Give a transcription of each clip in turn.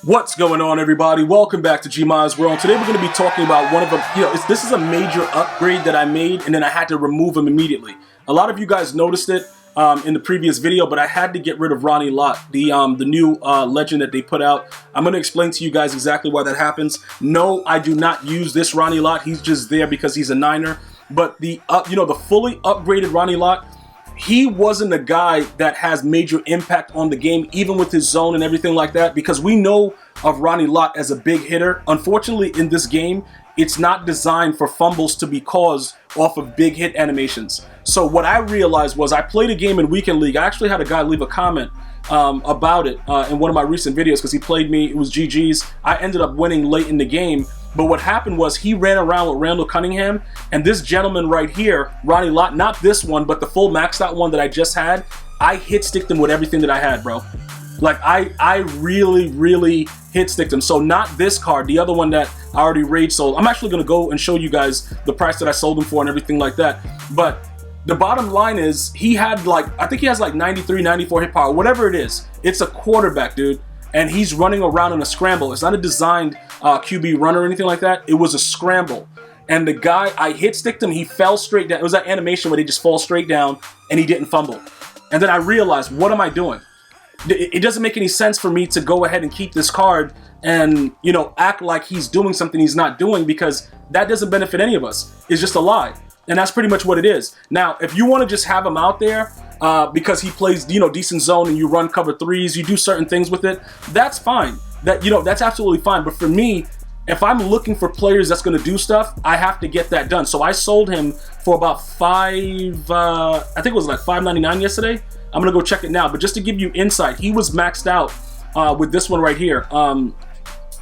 What's going on, everybody? Welcome back to GmiasWorld. Today we're going to be talking about one of them. This is a major upgrade that I made, and then I had to remove him immediately. A lot of you guys noticed it in the previous video, but I had to get rid of Ronnie Lott, the new legend that they put out. I'm going to explain to you guys exactly why that happens. No, I do not use this Ronnie Lott. He's just there because he's a Niner. But the fully upgraded Ronnie Lott, he wasn't a guy that has major impact on the game, even with his zone and everything like that, because we know of Ronnie Lott as a big hitter. Unfortunately, in this game, it's not designed for fumbles to be caused off of big hit animations. So what I realized was I played a game in Weekend League. I actually had a guy leave a comment about it in one of my recent videos because he played me. It was GG's. I ended up winning late in the game. But what happened was he ran around with Randall Cunningham, and this gentleman right here, Ronnie Lott, not this one, but the full maxed out one that I just had, I hit sticked him with everything that I had, bro. Like, I really hit sticked him. So not this card, the other one that I already rage sold. I'm actually going to go and show you guys the price that I sold him for and everything like that. But the bottom line is he had I think he has like 93, 94 hit power, whatever it is. It's a quarterback, dude. And he's running around in a scramble. It's not a designed QB run or anything like that. It was a scramble. And the guy, I hit sticked him, he fell straight down. It was that animation where they just fall straight down and he didn't fumble. And then I realized, what am I doing? It doesn't make any sense for me to go ahead and keep this card and, act like he's doing something he's not doing, because that doesn't benefit any of us. It's just a lie. And that's pretty much what it is. Now, if you want to just have him out there, because he plays, decent zone and you run cover threes, you do certain things with it, that's fine. That's absolutely fine. But for me, if I'm looking for players that's going to do stuff, I have to get that done. So I sold him for about I think it was like $5.99 yesterday. I'm going to go check it now. But just to give you insight, he was maxed out with this one right here.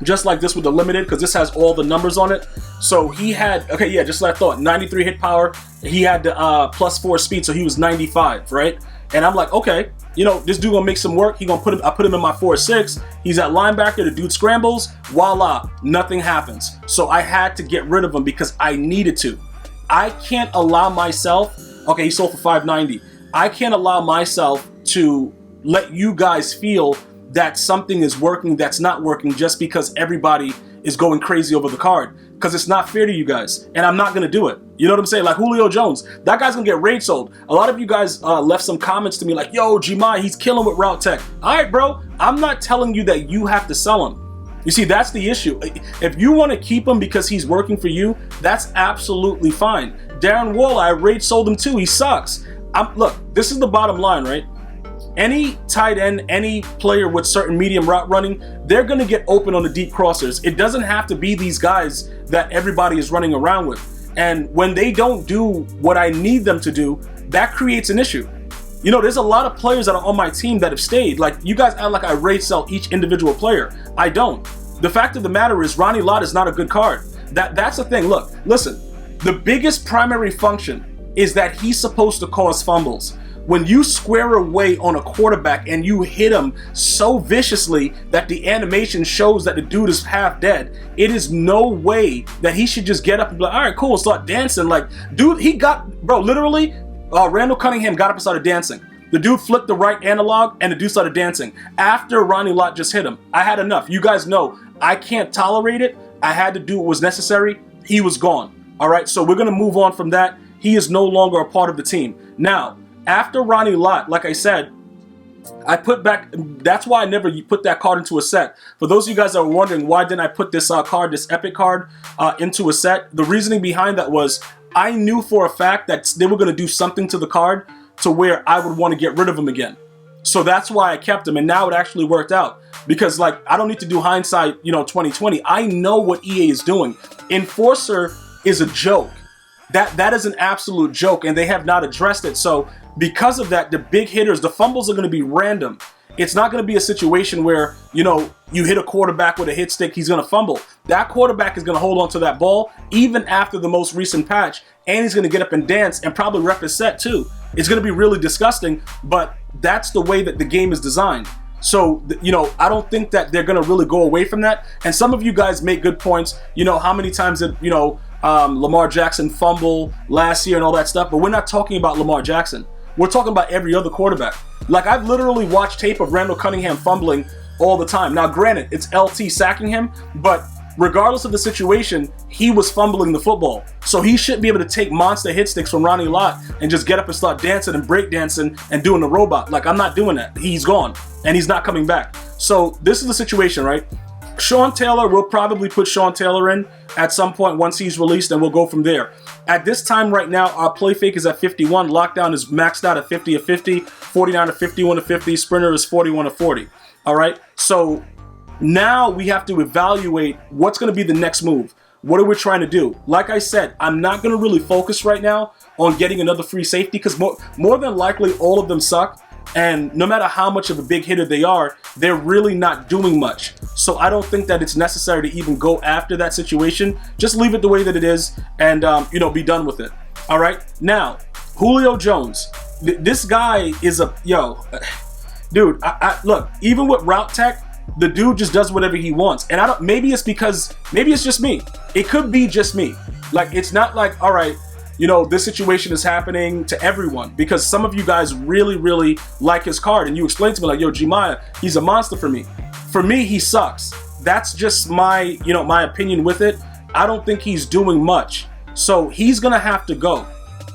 Just like this with the limited, because this has all the numbers on it. So he had, okay, yeah, just like I thought, 93 hit power. He had the +4 speed, so he was 95, right? And I'm like, okay, this dude gonna make some work. I put him in my 4-6. He's at linebacker. The dude scrambles. Voila, nothing happens. So I had to get rid of him because I needed to. I can't allow myself. Okay, he sold for $5.90. I can't allow myself to let you guys feel that something is working that's not working just because everybody is going crazy over the card, because it's not fair to you guys, and I'm not going to do it. You know what I'm saying? Like Julio Jones, that guy's going to get rage sold. A lot of you guys left some comments to me like, yo, Gmi, he's killing with route tech. All right, bro, I'm not telling you that you have to sell him. You see, that's the issue. If you want to keep him because he's working for you, that's absolutely fine. Darren Waller, I rage sold him too. He sucks. Look, this is the bottom line, right? Any tight end, any player with certain medium route running, they're going to get open on the deep crossers. It doesn't have to be these guys that everybody is running around with. And when they don't do what I need them to do, that creates an issue. There's a lot of players that are on my team that have stayed. Like, you guys act like I rate sell each individual player. I don't. The fact of the matter is Ronnie Lott is not a good card. That's the thing. Look, listen, the biggest primary function is that he's supposed to cause fumbles. When you square away on a quarterback and you hit him so viciously that the animation shows that the dude is half dead, it is no way that he should just get up and be like, all right, cool, start dancing. Like, dude, literally, Randall Cunningham got up and started dancing. The dude flipped the right analog and the dude started dancing after Ronnie Lott just hit him. I had enough. You guys know I can't tolerate it. I had to do what was necessary. He was gone. All right, so we're going to move on from that. He is no longer a part of the team. Now, after Ronnie Lott, like I said, I put back, that's why I never put that card into a set. For those of you guys that were wondering, why didn't I put this card, this epic card, into a set? The reasoning behind that was I knew for a fact that they were going to do something to the card to where I would want to get rid of him again. So that's why I kept him, and now it actually worked out. Because, like, I don't need to do hindsight, 2020. I know what EA is doing. Enforcer is a joke. That is an absolute joke, and they have not addressed it. So because of that, the big hitters, the fumbles are going to be random. It's not going to be a situation where, you hit a quarterback with a hit stick, he's going to fumble. That quarterback is going to hold on to that ball even after the most recent patch, and he's going to get up and dance and probably rep his set too. It's going to be really disgusting, but that's the way that the game is designed. So, I don't think that they're going to really go away from that. And some of you guys make good points. How many times did, Lamar Jackson fumble last year and all that stuff, but we're not talking about Lamar Jackson. We're talking about every other quarterback. Like, I've literally watched tape of Randall Cunningham fumbling all the time. Now, granted, it's LT sacking him, but regardless of the situation, he was fumbling the football. So he shouldn't be able to take monster hit sticks from Ronnie Lott and just get up and start dancing and break dancing and doing the robot. Like, I'm not doing that. He's gone and he's not coming back. So this is the situation, right? Sean Taylor, we'll probably put Sean Taylor in at some point once he's released, and we'll go from there. At this time right now, our play fake is at 51. Lockdown is maxed out at 50 of 50, 49 of 51 of 50. Sprinter is 41 of 40. All right? So now we have to evaluate what's going to be the next move. What are we trying to do? Like I said, I'm not going to really focus right now on getting another free safety because more than likely all of them suck. And no matter how much of a big hitter they are, they're really not doing much. So I don't think that it's necessary to even go after that situation. Just leave it the way that it is and, be done with it. All right. Now, Julio Jones. This guy is dude, look, even with route tech, the dude just does whatever he wants. And maybe it's just me. It could be just me. Like, it's not like, all right, this situation is happening to everyone, because some of you guys really, really like his card, and you explained to me like, yo, Gmia, he's a monster for me. For me, he sucks. That's just my, my opinion with it. I don't think he's doing much. So he's going to have to go.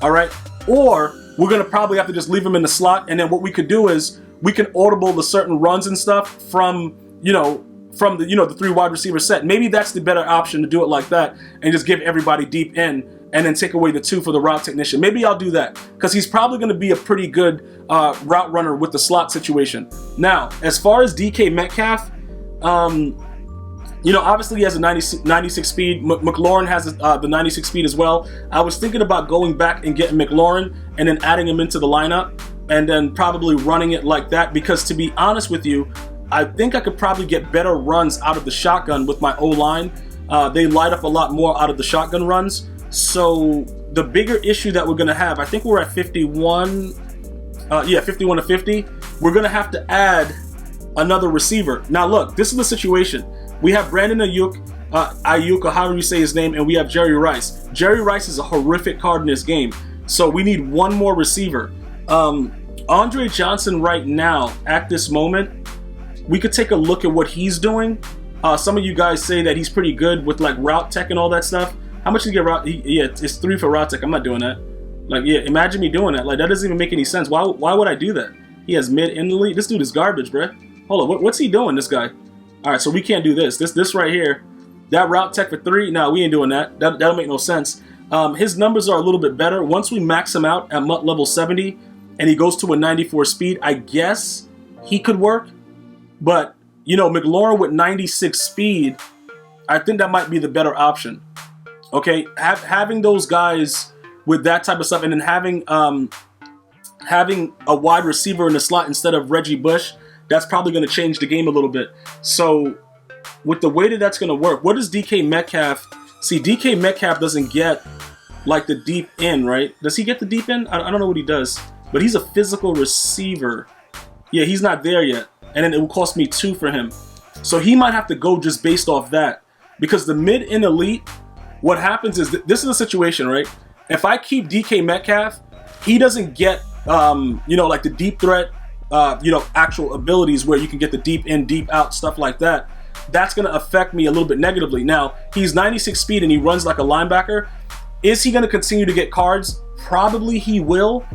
All right. Or we're going to probably have to just leave him in the slot. And then what we could do is we can audible the certain runs and stuff from the 3 wide receiver set. Maybe that's the better option to do it like that and just give everybody deep in and then take away the 2 for the route technician. Maybe I'll do that because he's probably going to be a pretty good route runner with the slot situation. Now, as far as DK Metcalf, obviously he has a 96 speed. McLaurin has the 96 speed as well. I was thinking about going back and getting McLaurin and then adding him into the lineup and then probably running it like that, because to be honest with you, I think I could probably get better runs out of the shotgun with my O-line. They light up a lot more out of the shotgun runs. So the bigger issue that we're going to have, I think we're at 51. 51 to 50. We're going to have to add another receiver. Now, look, this is the situation. We have Brandon Ayuk, or however you say his name, and we have Jerry Rice. Jerry Rice is a horrific card in this game. So we need one more receiver. Andre Johnson right now, at this moment, we could take a look at what he's doing. Some of you guys say that he's pretty good with like route tech and all that stuff. How much did he get route? It's 3 for route tech. I'm not doing that. Like, imagine me doing that. Like, that doesn't even make any sense. Why would I do that? He has mid in the league. This dude is garbage, bruh. Hold on, what's he doing, this guy? All right, so we can't do this. This right here, that route tech for 3. No, we ain't doing that. That'll make no sense. His numbers are a little bit better. Once we max him out at MUT level 70 and he goes to a 94 speed, I guess he could work. But, McLaurin with 96 speed, I think that might be the better option. Okay, having those guys with that type of stuff, and then having a wide receiver in the slot instead of Reggie Bush, that's probably going to change the game a little bit. So with the way that that's going to work, what does DK Metcalf... See, DK Metcalf doesn't get like the deep end, right? Does he get the deep end? I don't know what he does, but he's a physical receiver. Yeah, he's not there yet. And then it will cost me 2 for him. So he might have to go just based off that, because the mid and elite, what happens is this is the situation, right? If I keep DK Metcalf, he doesn't get, like the deep threat, actual abilities where you can get the deep in, deep out, stuff like that. That's going to affect me a little bit negatively. Now, he's 96 speed and he runs like a linebacker. Is he going to continue to get cards? Probably he will.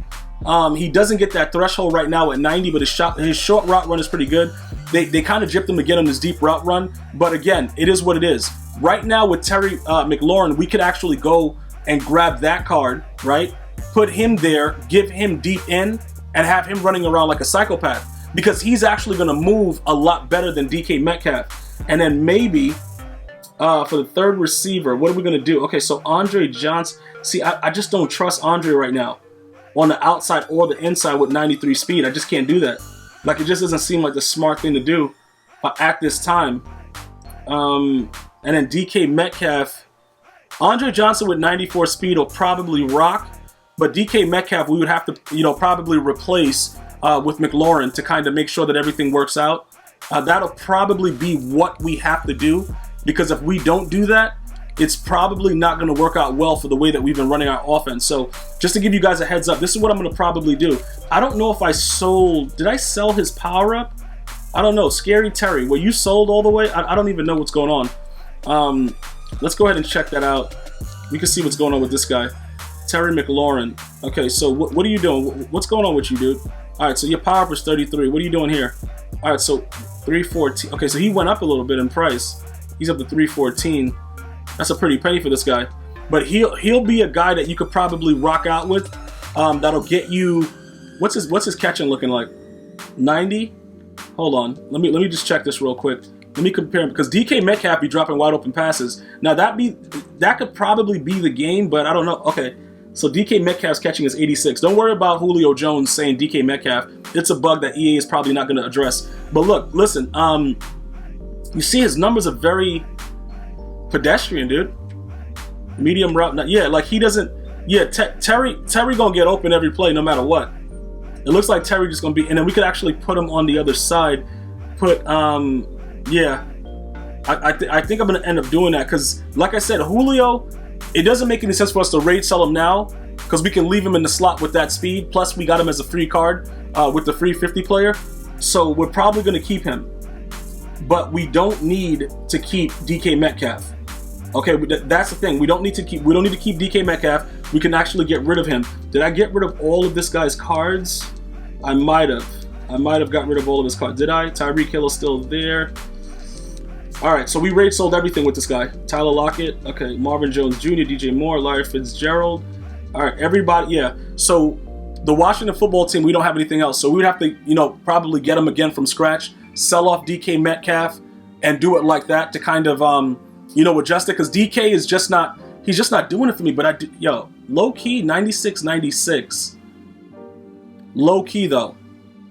He doesn't get that threshold right now at 90, but his short route run is pretty good. They kind of gypped him again on his deep route run, but again, it is what it is. Right now with Terry McLaurin, we could actually go and grab that card, right? Put him there, give him deep in, and have him running around like a psychopath, because he's actually going to move a lot better than DK Metcalf. And then maybe for the third receiver, what are we going to do? Okay, so Andre Johnson. See, I just don't trust Andre right now on the outside or the inside with 93 speed. I just can't do that. Like, it just doesn't seem like the smart thing to do at this time. And then DK Metcalf, Andre Johnson with 94 speed will probably rock, but DK Metcalf we would have to, probably replace with McLaurin to kind of make sure that everything works out. That'll probably be what we have to do, because if we don't do that, it's probably not going to work out well for the way that we've been running our offense. So just to give you guys a heads up, this is what I'm going to probably do. I don't know if did I sell his power up? I don't know. Scary Terry, were you sold all the way? I don't even know what's going on. Let's go ahead and check that out. We can see what's going on with this guy. Terry McLaurin. Okay, so what are you doing? What's going on with you, dude? All right, so your power up is 33. What are you doing here? All right, so 314. Okay, so he went up a little bit in price. He's up to 314. That's a pretty penny for this guy. But he'll be a guy that you could probably rock out with. That'll get you. What's his catching looking like? 90. Hold on. Let me just check this real quick. Let me compare him because DK Metcalf be dropping wide open passes. Now that could probably be the game, but I don't know. Okay, so DK Metcalf's catching is 86. Don't worry about Julio Jones saying DK Metcalf. It's a bug that EA is probably not going to address. But look, listen. You see his numbers are very pedestrian, dude. Medium route. Yeah, like he doesn't. Yeah, Terry gonna get open every play no matter what. It looks like Terry just gonna be, and then we could actually put him on the other side. Yeah, I think I'm gonna end up doing that because, like I said, Julio, it doesn't make any sense for us to raid sell him now because we can leave him in the slot with that speed. Plus, we got him as a free card with the free 50 player, so we're probably gonna keep him. But we don't need to keep DK Metcalf. Okay, that's the thing. We don't need to keep DK Metcalf. We can actually get rid of him. Did I get rid of all of this guy's cards? I might have got rid of all of his cards. Did I? Tyreek Hill is still there. All right, so we raid sold everything with this guy. Tyler Lockett, okay, Marvin Jones Jr., DJ Moore, Larry Fitzgerald. All right, everybody, yeah. So the Washington football team, we don't have anything else. So we would have to, probably get them again from scratch, sell off DK Metcalf, and do it like that to kind of, adjust it. Because DK is just not, he's just not doing it for me. But low key, 96. Low key though,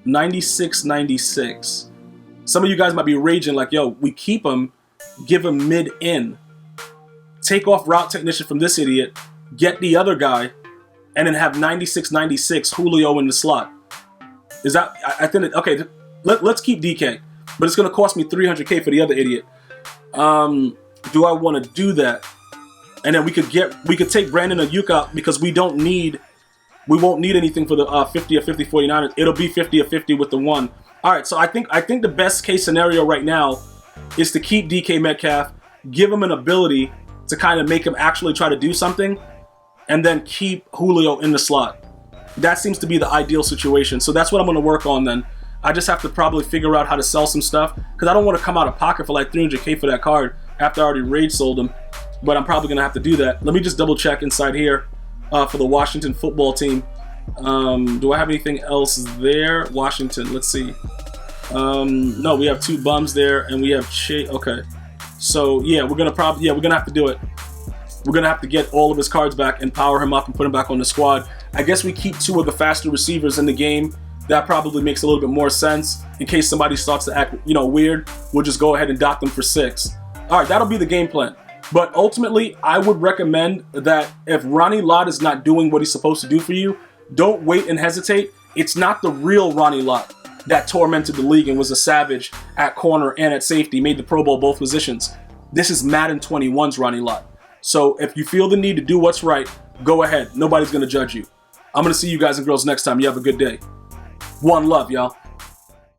96. Some of you guys might be raging like, yo, we keep him, give him mid-in, take off route technician from this idiot, get the other guy, and then have 96 Julio in the slot. Is that, I think, okay, let's keep DK, but it's going to cost me 300K for the other idiot. Do I want to do that? And then we could take Brandon Ayuk out because we won't need anything for the 50 or 50 49ers. It'll be 50 or 50 with the one. All right, so I think the best case scenario right now is to keep DK Metcalf, give him an ability to kind of make him actually try to do something, and then keep Julio in the slot. That seems to be the ideal situation. So that's what I'm going to work on then. I just have to probably figure out how to sell some stuff because I don't want to come out of pocket for like 300K for that card after I already raid sold him. But I'm probably going to have to do that. Let me just double check inside here for the Washington football team. Do I have anything else there? Washington, let's see. No, we have two bums there, and we have okay. So yeah, we're gonna have to do it. We're gonna have to get all of his cards back and power him up and put him back on the squad. I guess we keep two of the faster receivers in the game. That probably makes a little bit more sense in case somebody starts to act, weird. We'll just go ahead and dock them for 6. All right, that'll be the game plan. But ultimately, I would recommend that if Ronnie Lott is not doing what he's supposed to do for you, don't wait and hesitate. It's not the real Ronnie Lott that tormented the league and was a savage at corner and at safety, made the Pro Bowl both positions. This is Madden 21's Ronnie Lott. So if you feel the need to do what's right, go ahead. Nobody's going to judge you. I'm going to see you guys and girls next time. You have a good day. One love, y'all.